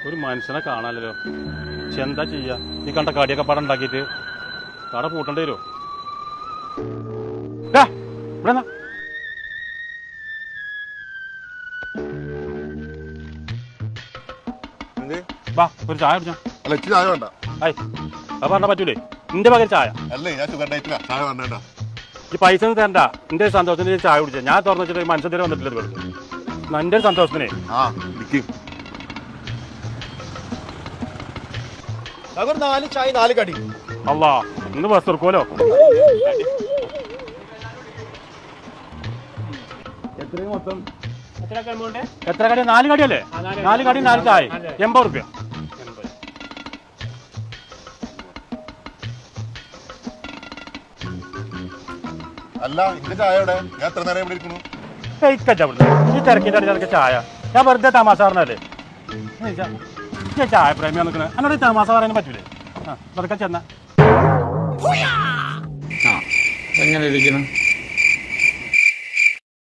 ഒരു മനുഷ്യനെ കാണാനല്ലോ. പക്ഷെ എന്താ ചെയ്യാ, ഈ കണ്ട കടിയൊക്കെ പടം ഉണ്ടാക്കിയിട്ട് കട പൂട്ടേണ്ടി വരുമോ? ഇവിടെ വാ, ഒരു ചായ കുടിച്ചാ. അല്ല ഇച്ചിരി ചായ വേണ്ട. അത് പറഞ്ഞാൽ പറ്റൂലേ, നിന്റെ പകരം ചായ. അല്ലേ ഞാൻ ഷുഗർ ഡയറ്റിലാ, ചായ വേണ്ട. ഈ പൈസ ഒന്നും തരണ്ട, എന്റെ സന്തോഷത്തിന് ചായ കുടിച്ചാൽ ഞാൻ തുറന്നു വെച്ചിട്ട് മനുഷ്യൻ തരം വന്നിട്ടില്ല. വെറുതെ എന്റെ സന്തോഷത്തിനെ നാല് ചായ 4 കടി. അല്ലാ, ഇന്ന് ബസ് എടുക്കുമല്ലോ. എത്ര കടി? 4 കടിയല്ലേ? 4 കടി 4 ചായ 80 റുപ്യ. അല്ല ഇന്റെ ചായ എവിടെ? ഞാൻ എത്ര നേരം ഇവിടെ ഇരിക്കുന്നു? ഈ തിരക്കിന്റെ ഇടയ്ക്ക് ചായ ഞാൻ വെറുതെ തമാശ പറഞ്ഞല്ലേ. ചായ പ്രേമിയാ നിൽക്കണേ, എന്നോട് തമാശ പറയാനും പറ്റൂലേ? അതൊക്കെ ചെന്ന എങ്ങനെ ഇരിക്കണം?